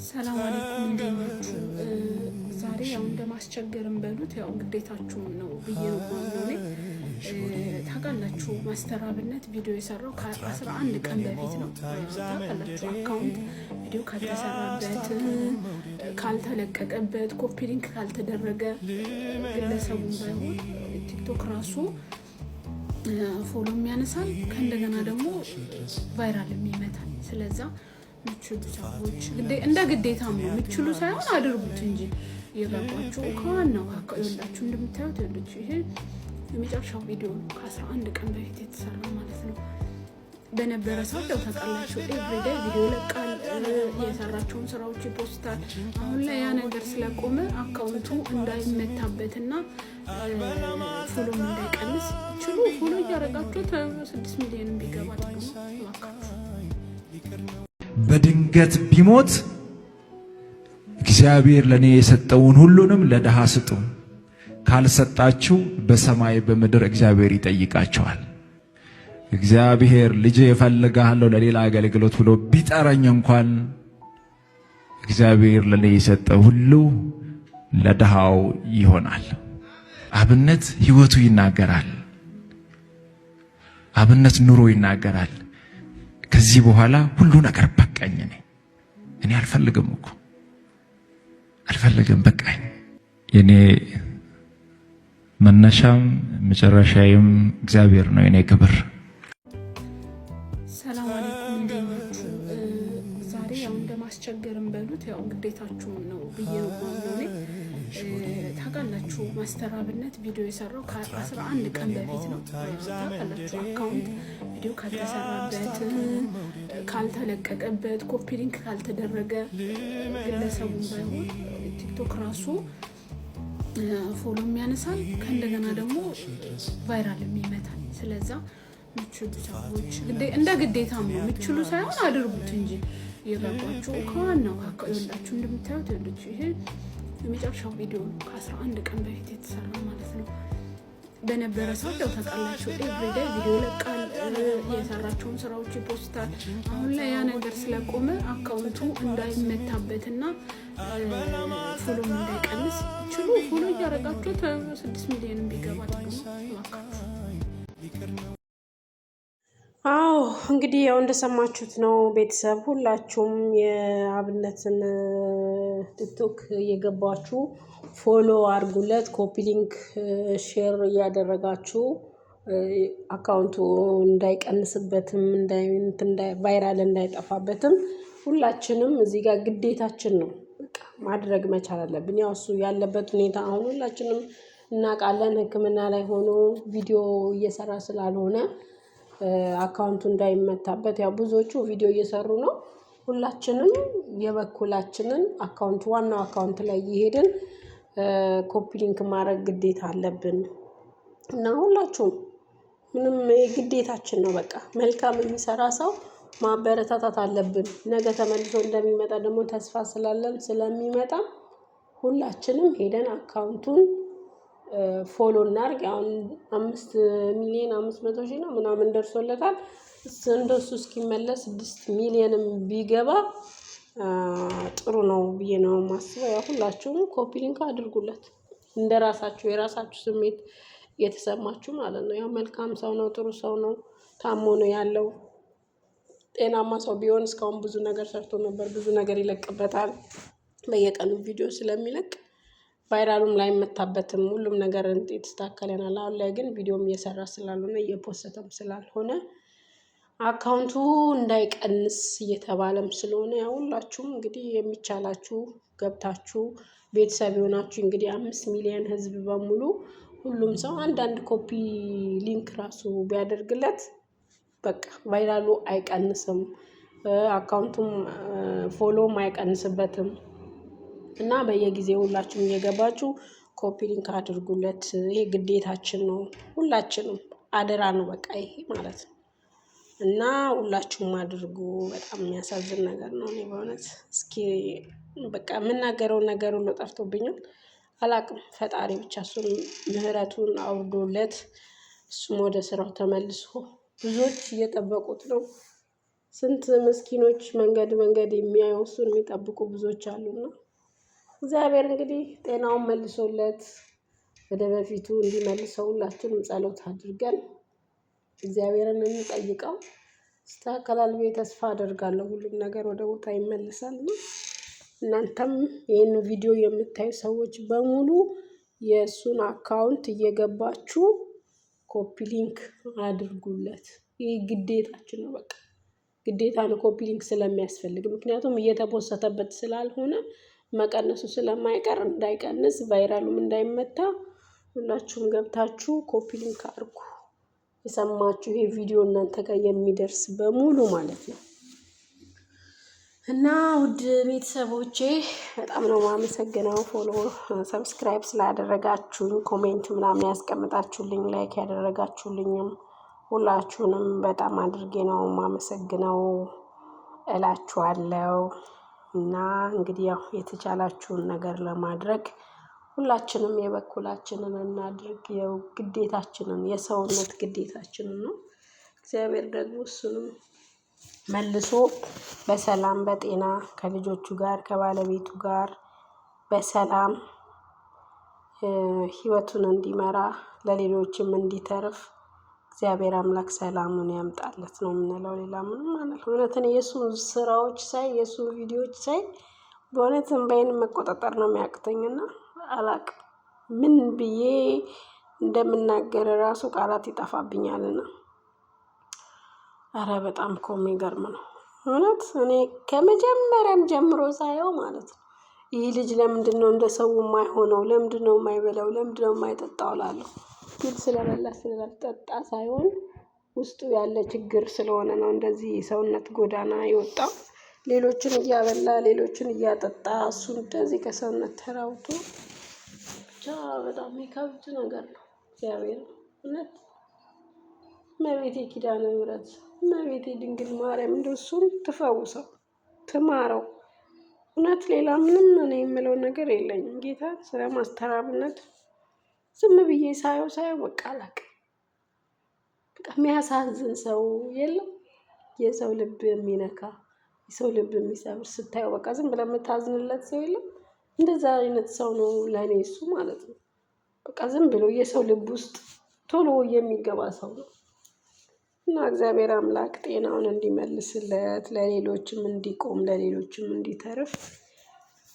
ሰላም አለይኩም እንደናችሁ ዛሬ ያው እንደማስቸገርም በሉት ያው ግዴታችሁ ነው ብዬ ነው ማለት ታውቃላችሁ ማስተር አብነት ቪዲዮ የሰራው ከ11 ቀን በፊት ነው ታውቃላችሁ አካውንት ቪዲዮ ካልተሰራበት ካልተለቀቀበት ኮፒ ሊንክ ካልተደረገ ግለሰቡን ባይሆን ቲክቶክ ራሱ ፎሎ የሚያነሳል ከእንደገና ደግሞ ቫይራል የሚመታል ስለዛ ምቹት ሰዎች እንደ ግዴታ ነው ምቹሉ ሳይሆን አድርጉት እንጂ የገባችሁ ከዋናው አካባቢያችሁ እንደምታዩት ልጅ ይሄ የመጨረሻው ቪዲዮ ከ11 ቀን በፊት የተሰራ ማለት ነው በነበረ ሰዓት ያው ታውቃላችሁ ኤቭሪዴይ ቪዲዮ ለቃል የሰራቸውን ስራዎች ይፖስታል አሁን ላይ ያ ነገር ስለቆመ አካውንቱ እንዳይመታበትና ፎሎ እንዳይቀንስ ችሉ ፎሎ ያደረጋችሁ 6 ሚሊዮን ቢገባ ነው በድንገት ቢሞት እግዚአብሔር ለኔ የሰጠውን ሁሉንም ለደሃ ስጡ ካልሰጣችሁ በሰማይ በምድር እግዚአብሔር ይጠይቃቸዋል እግዚአብሔር ልጅ ይፈልጋለሁ ለሌላ አገልግሎት ብሎ ቢጠራኝ እንኳን እግዚአብሔር ለኔ የሰጠው ሁሉ ለደሃው ይሆናል አብነት ህይወቱ ይናገራል አብነት ኑሮ ይናገራል ከዚህ በኋላ ሁሉ ነገር በቃኝ እኔ አልፈልግም በቃኝ የኔ መነሻም መጨረሻዬም እግዚአብሔር ነው የኔ ክብር ሰላም አለይኩም እንደናችሁ ዛሬ ያው እንደማስቸገርም በሉት ያው ግዴታችሁ ነው ብዬ ነው ማለት ታውቃላችሁ ማስተር አብነት ቪዲዮ የሰራው ከ11 ቀን በፊት ነው ታውቃላችሁ አካውንት ቪዲዮ ካልተሰራበት ካልተለቀቀበት ኮፒ ሊንክ ካልተደረገ ግለሰቡን ባይሆን ቲክቶክ ራሱ ፎሎ የሚያነሳል ከእንደገና ደግሞ ቫይራል የሚመታል ስለዛ ምቹት ሰዎች እንደ ግዴታ ነው ምቹሉ ሳይሆን አድርጉት እንጂ የገባችሁ ከዋናው አካባቢያችሁ እንደምታዩት ልጅ ይሄ የመጨረሻው ቪዲዮ ከ11 ቀን በፊት የተሰራ ማለት ነው በነበረ ሰዓት ያው ታውቃላችሁ ኤቭሪዴይ ቪዲዮ ለቃል የሰራቸውን ስራዎች ይፖስታል አሁን ላይ ያ ነገር ስለቆመ አካውንቱ እንዳይመታበትና ፎሎ እንዳይቀንስ ችሉ ፎሎ ያደረጋችሁ 6 ሚሊዮን ቢገባ ነው አዎ እንግዲህ ያው እንደሰማችሁት ነው ቤተሰብ ሁላችሁም የአብነትን ቲክቶክ እየገባችሁ ፎሎ አድርጉለት ኮፒ ሊንክ ሼር እያደረጋችሁ አካውንቱ እንዳይቀንስበትም ቫይራል እንዳይጠፋበትም ሁላችንም እዚህ ጋር ግዴታችን ነው በቃ ማድረግ መቻል አለብን ያው እሱ ያለበት ሁኔታ አሁን ሁላችንም እናውቃለን ህክምና ላይ ሆኖ ቪዲዮ እየሰራ ስላልሆነ አካውንቱ እንዳይመታበት ያው ብዙዎቹ ቪዲዮ እየሰሩ ነው ሁላችንም የበኩላችንን አካውንት ዋናው አካውንት ላይ ይሄድን ኮፒ ሊንክ ማድረግ ግዴታ አለብን እና ሁላችሁም ምንም ግዴታችን ነው በቃ መልካም የሚሰራ ሰው ማበረታታት አለብን ነገ ተመልሶ እንደሚመጣ ደግሞ ተስፋ ስላለን ስለሚመጣ ሁላችንም ሄደን አካውንቱን ፎሎ እናርግ አሁን 5,500,000 ነው ምናምን ደርሶለታል እንደሱ እስኪመለስ 6 ሚሊዮንም ቢገባ ጥሩ ነው ብዬ ነው ማስበው ያው ሁላችሁም ኮፒ ሊንክ አድርጉለት እንደራሳችሁ የራሳችሁ ስሜት የተሰማችሁ ማለት ነው ያው መልካም ሰው ነው ጥሩ ሰው ነው ታሞ ነው ያለው ጤናማ ሰው ቢሆን እስካሁን ብዙ ነገር ሰርቶ ነበር ብዙ ነገር ይለቅበታል በየቀኑ ቪዲዮ ስለሚለቅ ቫይራሉም ላይ መታበትም ሁሉም ነገር ተስተካከለናል አሁን ላይ ግን ቪዲዮም እየሰራ ስላልሆነ እየፖስተም ስላልሆነ አካውንቱ እንዳይቀንስ እየተባለም ስለሆነ ያው ሁላችሁም እንግዲህ የሚቻላችሁ ገብታችሁ ቤተሰብ ሆናችሁ እንግዲህ 5 ሚሊዮን ህዝብ በሙሉ ሁሉም ሰው አንዳንድ ኮፒ ሊንክ ራሱ ቢያደርግለት በቃ ቫይራሉ አይቀንስም አካውንቱም ፎሎም አይቀንስበትም እና በየጊዜው ሁላችሁም እየገባችሁ ኮፒ ሊንክ አድርጉለት ይሄ ግዴታችን ነው ሁላችንም አደራ ነው በቃ ይሄ ማለት ነው እና ሁላችሁም አድርጉ በጣም የሚያሳዝን ነገር ነው እኔ በእውነት እስኪ በቃ የምናገረው ነገር ሁሉ ጠፍቶብኛል አላቅም ፈጣሪ ብቻ እሱን ምህረቱን አውርዶለት እሱም ወደ ስራው ተመልሶ ብዙዎች እየጠበቁት ነው ስንት ምስኪኖች መንገድ የሚያዩ እሱን የሚጠብቁ ብዙዎች አሉና እግዚአብሔር እንግዲህ ጤናውን መልሶለት ወደ በፊቱ እንዲመልሰው ሁላችንም ጸሎት አድርገን እግዚአብሔርን እንጠይቀው። ይስተካከላል ብዬ ተስፋ አደርጋለሁ። ሁሉም ነገር ወደ ቦታ ይመልሳል። እናንተም ይህን ቪዲዮ የምታዩ ሰዎች በሙሉ የእሱን አካውንት እየገባችሁ ኮፒ ሊንክ አድርጉለት። ይህ ግዴታችን ነው። በቃ ግዴታ ነው፣ ኮፒ ሊንክ ስለሚያስፈልግ። ምክንያቱም እየተፖሰተበት ስላልሆነ መቀነሱ ስለማይቀር እንዳይቀንስ፣ ቫይራሉም እንዳይመታ ሁላችሁም ገብታችሁ ኮፒ ሊንክ አድርጉ። የሰማችሁ ይሄ ቪዲዮ እናንተ ጋር የሚደርስ በሙሉ ማለት ነው። እና ውድ ቤተሰቦቼ በጣም ነው የማመሰግነው። ፎሎ ሰብስክራይብ ስላደረጋችሁኝ፣ ኮሜንት ምናምን ያስቀምጣችሁልኝ፣ ላይክ ያደረጋችሁልኝም ሁላችሁንም በጣም አድርጌ ነው የማመሰግነው እላችኋለሁ። እና እንግዲህ ያው የተቻላችሁን ነገር ለማድረግ ሁላችንም የበኩላችንን እናድርግ። ያው ግዴታችንን የሰውነት ግዴታችንን ነው። እግዚአብሔር ደግሞ እሱንም መልሶ በሰላም በጤና ከልጆቹ ጋር ከባለቤቱ ጋር በሰላም ህይወቱን እንዲመራ ለሌሎችም እንዲተርፍ እግዚአብሔር አምላክ ሰላሙን ያምጣለት ነው የምንለው። ሌላ ምንም ማለት ነው። እውነትን የእሱን ስራዎች ሳይ የእሱን ቪዲዮዎች ሳይ በእውነት እንባዬን መቆጣጠር ነው የሚያቅተኝና አላቅም ምን ብዬ እንደምናገር ራሱ ቃላት ይጠፋብኛልና። አረ በጣም እኮ የሚገርም ነው እውነት። እኔ ከመጀመሪያም ጀምሮ ሳየው ማለት ነው ይህ ልጅ ለምንድን ነው እንደ ሰው የማይሆነው? ለምንድን ነው የማይበላው? ለምንድን ነው የማይጠጣው? እላለሁ። ግን ስለበላ ስለጠጣ ሳይሆን ውስጡ ያለ ችግር ስለሆነ ነው እንደዚህ የሰውነት ጎዳና የወጣው። ሌሎችን እያበላ ሌሎችን እያጠጣ እሱ እንደዚህ ከሰውነት ተራውቶ ብቻ በጣም የሚከብድ ነገር ነው። እግዚአብሔር እውነት እመቤቴ ኪዳነ ምሕረት እመቤቴ ድንግል ማርያም እንደው እሱን ትፈውሰው ትማረው። እውነት ሌላ ምንም እኔ የምለው ነገር የለኝም። ጌታ ስለ ማስተራብነት ዝም ብዬ ሳየው በቃ አላቅም። በቃ የሚያሳዝን ሰው የለም። የሰው ልብ የሚነካ የሰው ልብ የሚሰብር ስታየው በቃ ዝም ብለህ የምታዝንለት ሰው የለም። እንደዛ አይነት ሰው ነው ለእኔ እሱ ማለት ነው። በቃ ዝም ብሎ የሰው ልብ ውስጥ ቶሎ የሚገባ ሰው ነው። እና እግዚአብሔር አምላክ ጤናውን እንዲመልስለት ለሌሎችም እንዲቆም ለሌሎችም እንዲተርፍ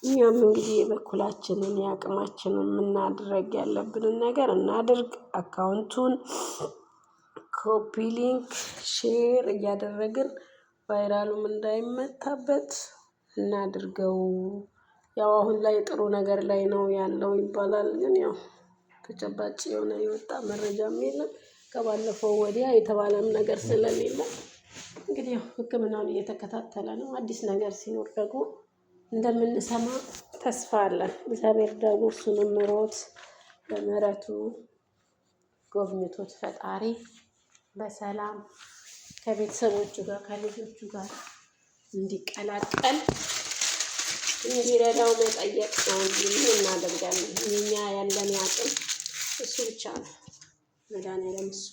እኛም እንግዲህ የበኩላችንን የአቅማችንን የምናድረግ ያለብንን ነገር እናድርግ። አካውንቱን ኮፒ ሊንክ ሼር እያደረግን ቫይራሉም እንዳይመታበት እናድርገው። ያው አሁን ላይ ጥሩ ነገር ላይ ነው ያለው ይባላል። ግን ያው ተጨባጭ የሆነ የወጣ መረጃም የለም። ከባለፈው ወዲያ የተባለም ነገር ስለሌለ እንግዲህ ያው ሕክምናውን እየተከታተለ ነው። አዲስ ነገር ሲኖር ደግሞ እንደምንሰማ ተስፋ አለን። እግዚአብሔር ደግሞ እሱንም ምሮት በምሕረቱ ጎብኝቶት ፈጣሪ በሰላም ከቤተሰቦቹ ጋር ከልጆቹ ጋር እንዲቀላቀል እንዲረዳው መጠየቅ ነው እንጂ ምን እናደርጋለን? እኛ ያለን አቅም እሱ ብቻ ነው። መድኃኒዓለም እሱ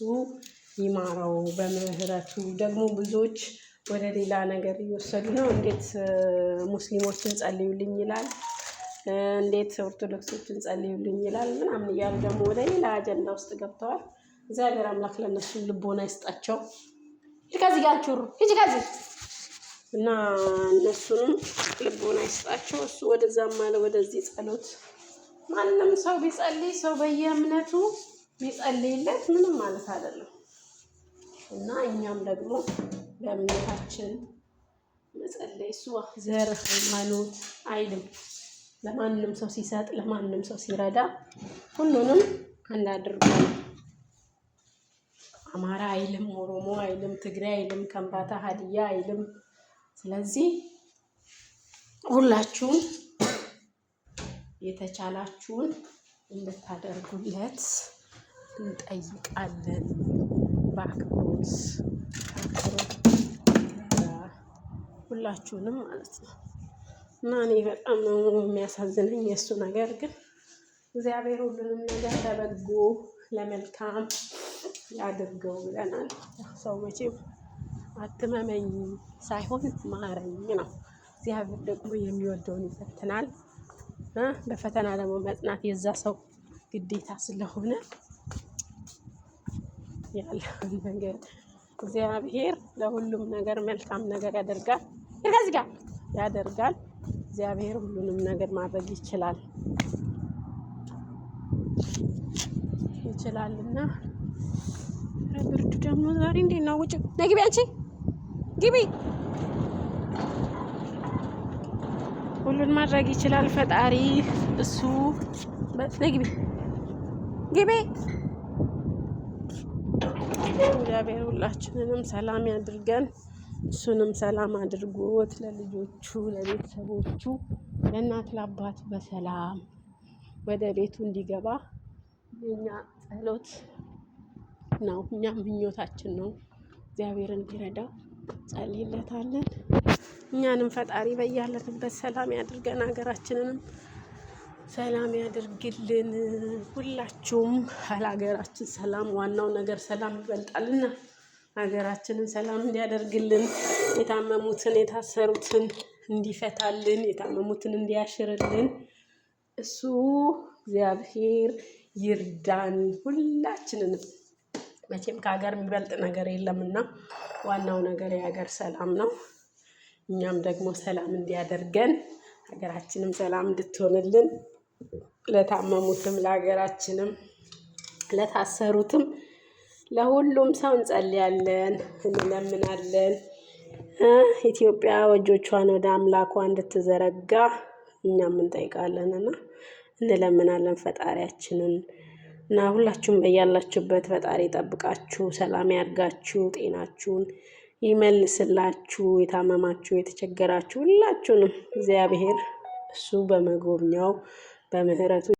ይማረው በምህረቱ። ደግሞ ብዙዎች ወደ ሌላ ነገር እየወሰዱ ነው። እንዴት ሙስሊሞችን ጸልዩልኝ ይላል፣ እንዴት ኦርቶዶክሶችን ጸልዩልኝ ይላል ምናምን እያሉ ደግሞ ወደ ሌላ አጀንዳ ውስጥ ገብተዋል። እግዚአብሔር አምላክ ለእነሱ ልቦና ይስጣቸው። ከዚህ ጋር ቹሩ ሂጂ ከዚህ እና እነሱንም ልቦና ይስጣቸው። እሱ ወደዛም አለ ወደዚህ ጸሎት ማንም ሰው ቢጸልይ ሰው በየእምነቱ ቢጸልይለት ምንም ማለት አይደለም። እና እኛም ደግሞ በእምነታችን መጸለይ እሱ ዘር ሃይማኖት አይልም። ለማንም ሰው ሲሰጥ ለማንም ሰው ሲረዳ ሁሉንም አንድ አድርጎ አማራ አይልም፣ ኦሮሞ አይልም፣ ትግራይ አይልም፣ ከምባታ ሀዲያ አይልም። ስለዚህ ሁላችሁም የተቻላችሁን እንድታደርጉለት እንጠይቃለን በአክብሮት ሁላችሁንም ማለት ነው። እና እኔ በጣም ነው የሚያሳዝነኝ የእሱ ነገር። ግን እግዚአብሔር ሁሉንም ነገር ለበጎ ለመልካም ያድርገው ብለናል። ሰው መቼም አትመመኝ ሳይሆን ማረኝ ነው። እግዚአብሔር ደግሞ የሚወደውን ይፈትናል። በፈተና ደግሞ መጽናት የዛ ሰው ግዴታ ስለሆነ ያለውን ነገር እግዚአብሔር ለሁሉም ነገር መልካም ነገር ያደርጋል። ከዚህ ጋር ያደርጋል። እግዚአብሔር ሁሉንም ነገር ማድረግ ይችላልና ብርዱ ደግሞ ዛሬ እንዴት ነው? ውጭ ነይ ግቢ፣ አንቺ ግቢ። ሁሉን ማድረግ ይችላል ፈጣሪ እሱ። ነይ ግቢ ግቢ። እግዚአብሔር ሁላችንንም ሰላም ያድርገን፣ እሱንም ሰላም አድርጎት ለልጆቹ ለቤተሰቦቹ ለእናት ለአባት በሰላም ወደ ቤቱ እንዲገባ የኛ ጸሎት ነው፣ እኛም ምኞታችን ነው። እግዚአብሔር እንዲረዳው ጸልይለታለን። እኛንም ፈጣሪ በያለንበት ሰላም ያድርገን፣ ሀገራችንንም ሰላም ያድርግልን። ሁላችሁም ሀገራችን ሰላም፣ ዋናው ነገር ሰላም ይበልጣልና ሀገራችንን ሰላም እንዲያደርግልን፣ የታመሙትን የታሰሩትን እንዲፈታልን፣ የታመሙትን እንዲያሽርልን እሱ እግዚአብሔር ይርዳን ሁላችንንም። መቼም ከሀገር የሚበልጥ ነገር የለምና ዋናው ነገር የሀገር ሰላም ነው። እኛም ደግሞ ሰላም እንዲያደርገን ሀገራችንም ሰላም እንድትሆንልን ለታመሙትም ለሀገራችንም ለታሰሩትም ለሁሉም ሰው እንጸልያለን፣ እንለምናለን። ኢትዮጵያ እጆቿን ወደ አምላኳ እንድትዘረጋ እኛም እንጠይቃለንና እንለምናለን ፈጣሪያችንን። እና ሁላችሁም በያላችሁበት ፈጣሪ ጠብቃችሁ ሰላም ያርጋችሁ፣ ጤናችሁን ይመልስላችሁ። የታመማችሁ የተቸገራችሁ ሁላችሁንም እግዚአብሔር እሱ በመጎብኛው በምህረቱ